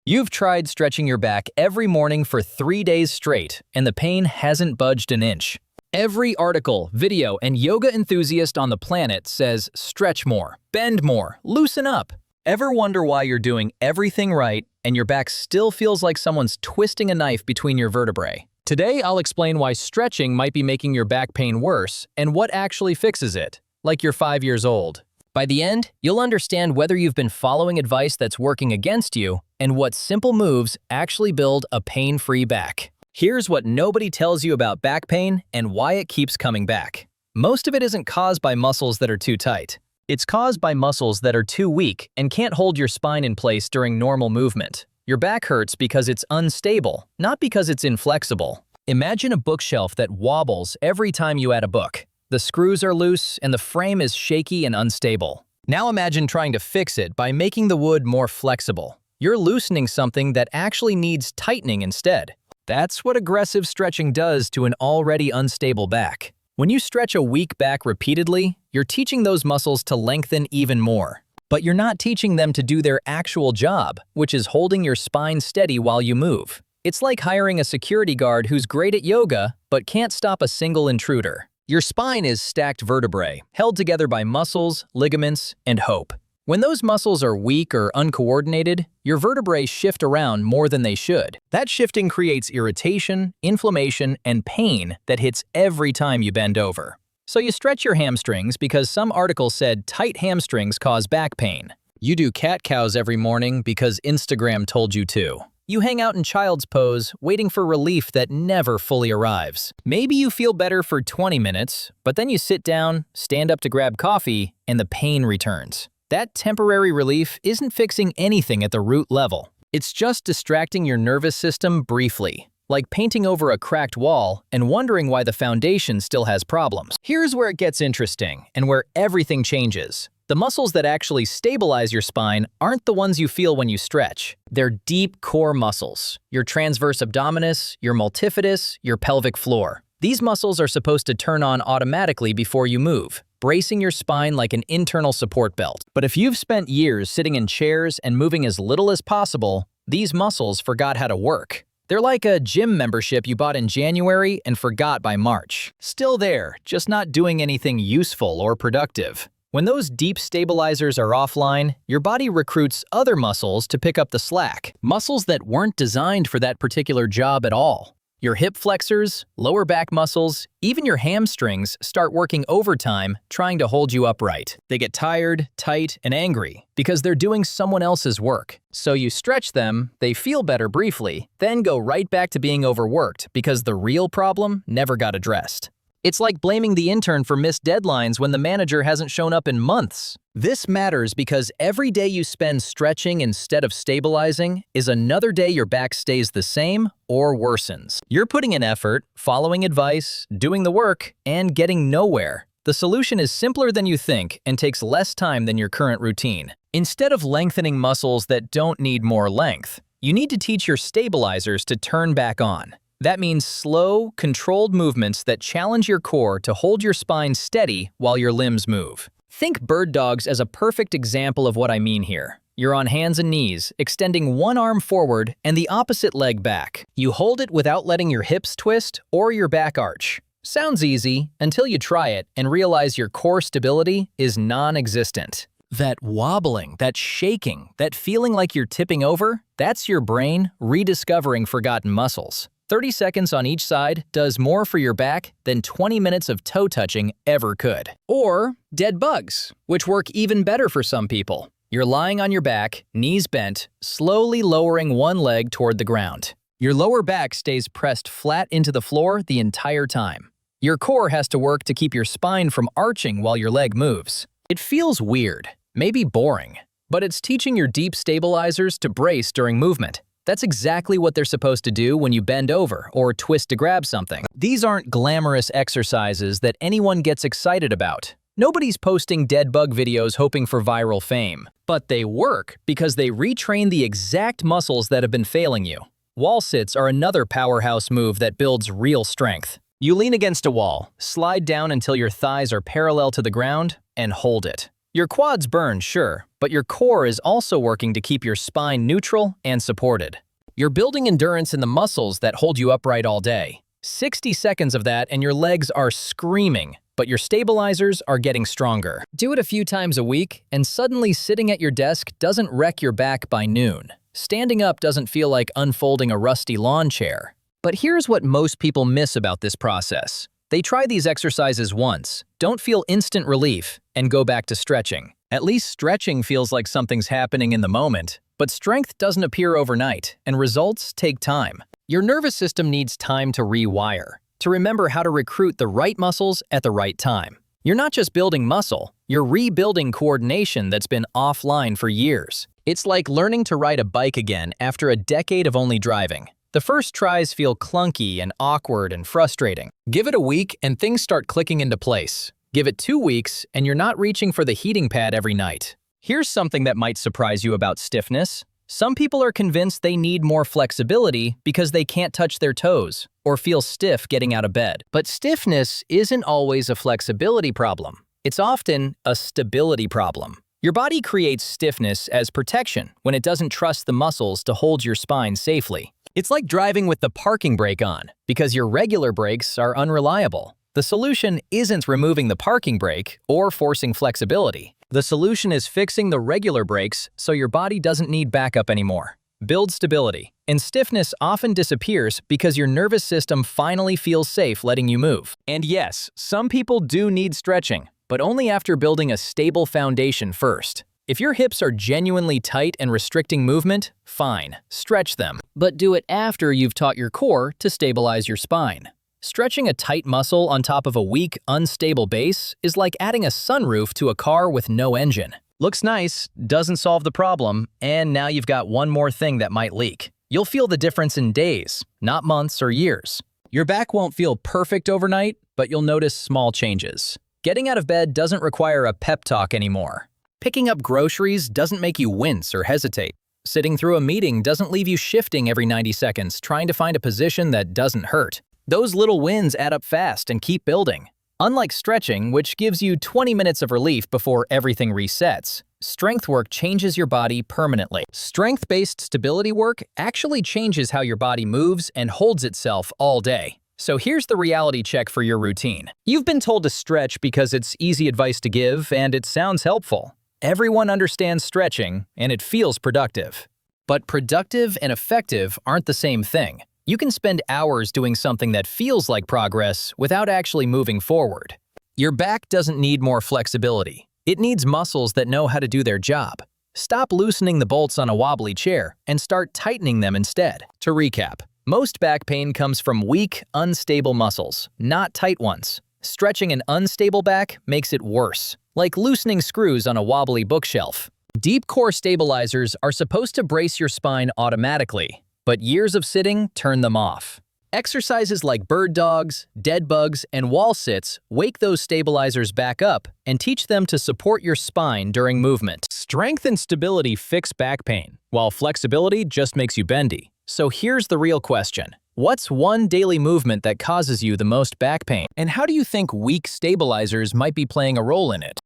You've tried stretching your back every morning for 3 days straight, and the pain hasn't budged an inch. Every article, video, and yoga enthusiast on the planet says stretch more, bend more, loosen up. Ever wonder why you're doing everything right and your back still feels like someone's twisting a knife between your vertebrae? Today, I'll explain why stretching might be making your back pain worse and what actually fixes it, like you're 5 years old. By the end, you'll understand whether you've been following advice that's working against you and what simple moves actually build a pain-free back. Here's what nobody tells you about back pain and why it keeps coming back. Most of it isn't caused by muscles that are too tight. It's caused by muscles that are too weak and can't hold your spine in place during normal movement. Your back hurts because it's unstable, not because it's inflexible. Imagine a bookshelf that wobbles every time you add a book. The screws are loose and the frame is shaky and unstable. Now imagine trying to fix it by making the wood more flexible. You're loosening something that actually needs tightening instead. That's what aggressive stretching does to an already unstable back. When you stretch a weak back repeatedly, you're teaching those muscles to lengthen even more. But you're not teaching them to do their actual job, which is holding your spine steady while you move. It's like hiring a security guard who's great at yoga, but can't stop a single intruder. Your spine is stacked vertebrae, held together by muscles, ligaments, and hope. When those muscles are weak or uncoordinated, your vertebrae shift around more than they should. That shifting creates irritation, inflammation, and pain that hits every time you bend over. So you stretch your hamstrings because some article said tight hamstrings cause back pain. You do cat-cows every morning because Instagram told you to. You hang out in child's pose, waiting for relief that never fully arrives. Maybe you feel better for 20 minutes, but then you sit down, stand up to grab coffee, and the pain returns. That temporary relief isn't fixing anything at the root level. It's just distracting your nervous system briefly, like painting over a cracked wall and wondering why the foundation still has problems. Here's where it gets interesting and where everything changes. The muscles that actually stabilize your spine aren't the ones you feel when you stretch. They're deep core muscles, your transverse abdominis, your multifidus, your pelvic floor. These muscles are supposed to turn on automatically before you move, bracing your spine like an internal support belt. But if you've spent years sitting in chairs and moving as little as possible, these muscles forgot how to work. They're like a gym membership you bought in January and forgot by March. Still there, just not doing anything useful or productive. When those deep stabilizers are offline, your body recruits other muscles to pick up the slack. Muscles that weren't designed for that particular job at all. Your hip flexors, lower back muscles, even your hamstrings start working overtime trying to hold you upright. They get tired, tight, and angry because they're doing someone else's work. So you stretch them, they feel better briefly, then go right back to being overworked because the real problem never got addressed. It's like blaming the intern for missed deadlines when the manager hasn't shown up in months. This matters because every day you spend stretching instead of stabilizing is another day your back stays the same or worsens. You're putting in effort, following advice, doing the work, and getting nowhere. The solution is simpler than you think and takes less time than your current routine. Instead of lengthening muscles that don't need more length, you need to teach your stabilizers to turn back on. That means slow, controlled movements that challenge your core to hold your spine steady while your limbs move. Think bird dogs as a perfect example of what I mean here. You're on hands and knees, extending one arm forward and the opposite leg back. You hold it without letting your hips twist or your back arch. Sounds easy until you try it and realize your core stability is non-existent. That wobbling, that shaking, that feeling like you're tipping over, that's your brain rediscovering forgotten muscles. 30 seconds on each side does more for your back than 20 minutes of toe touching ever could. Or dead bugs, which work even better for some people. You're lying on your back, knees bent, slowly lowering one leg toward the ground. Your lower back stays pressed flat into the floor the entire time. Your core has to work to keep your spine from arching while your leg moves. It feels weird, maybe boring, but it's teaching your deep stabilizers to brace during movement. That's exactly what they're supposed to do when you bend over or twist to grab something. These aren't glamorous exercises that anyone gets excited about. Nobody's posting dead bug videos hoping for viral fame. But they work because they retrain the exact muscles that have been failing you. Wall sits are another powerhouse move that builds real strength. You lean against a wall, slide down until your thighs are parallel to the ground, and hold it. Your quads burn, sure, but your core is also working to keep your spine neutral and supported. You're building endurance in the muscles that hold you upright all day. 60 seconds of that and your legs are screaming, but your stabilizers are getting stronger. Do it a few times a week, and suddenly sitting at your desk doesn't wreck your back by noon. Standing up doesn't feel like unfolding a rusty lawn chair. But here's what most people miss about this process. They try these exercises once, don't feel instant relief, and go back to stretching. At least stretching feels like something's happening in the moment, but strength doesn't appear overnight, and results take time. Your nervous system needs time to rewire, to remember how to recruit the right muscles at the right time. You're not just building muscle, you're rebuilding coordination that's been offline for years. It's like learning to ride a bike again after a decade of only driving. The first tries feel clunky and awkward and frustrating. Give it a week and things start clicking into place. Give it 2 weeks and you're not reaching for the heating pad every night. Here's something that might surprise you about stiffness. Some people are convinced they need more flexibility because they can't touch their toes or feel stiff getting out of bed. But stiffness isn't always a flexibility problem. It's often a stability problem. Your body creates stiffness as protection when it doesn't trust the muscles to hold your spine safely. It's like driving with the parking brake on because your regular brakes are unreliable. The solution isn't removing the parking brake or forcing flexibility. The solution is fixing the regular brakes so your body doesn't need backup anymore. Build stability. And stiffness often disappears because your nervous system finally feels safe letting you move. And yes, some people do need stretching, but only after building a stable foundation first. If your hips are genuinely tight and restricting movement, fine, stretch them. But do it after you've taught your core to stabilize your spine. Stretching a tight muscle on top of a weak, unstable base is like adding a sunroof to a car with no engine. Looks nice, doesn't solve the problem, and now you've got one more thing that might leak. You'll feel the difference in days, not months or years. Your back won't feel perfect overnight, but you'll notice small changes. Getting out of bed doesn't require a pep talk anymore. Picking up groceries doesn't make you wince or hesitate. Sitting through a meeting doesn't leave you shifting every 90 seconds trying to find a position that doesn't hurt. Those little wins add up fast and keep building. Unlike stretching, which gives you 20 minutes of relief before everything resets, strength work changes your body permanently. Strength-based stability work actually changes how your body moves and holds itself all day. So here's the reality check for your routine. You've been told to stretch because it's easy advice to give and it sounds helpful. Everyone understands stretching and it feels productive. But productive and effective aren't the same thing. You can spend hours doing something that feels like progress without actually moving forward. Your back doesn't need more flexibility. It needs muscles that know how to do their job. Stop loosening the bolts on a wobbly chair and start tightening them instead. To recap, most back pain comes from weak, unstable muscles, not tight ones. Stretching an unstable back makes it worse, like loosening screws on a wobbly bookshelf. Deep core stabilizers are supposed to brace your spine automatically, but years of sitting turn them off. Exercises like bird dogs, dead bugs, and wall sits wake those stabilizers back up and teach them to support your spine during movement. Strength and stability fix back pain, while flexibility just makes you bendy. So here's the real question. What's one daily movement that causes you the most back pain? And how do you think weak stabilizers might be playing a role in it?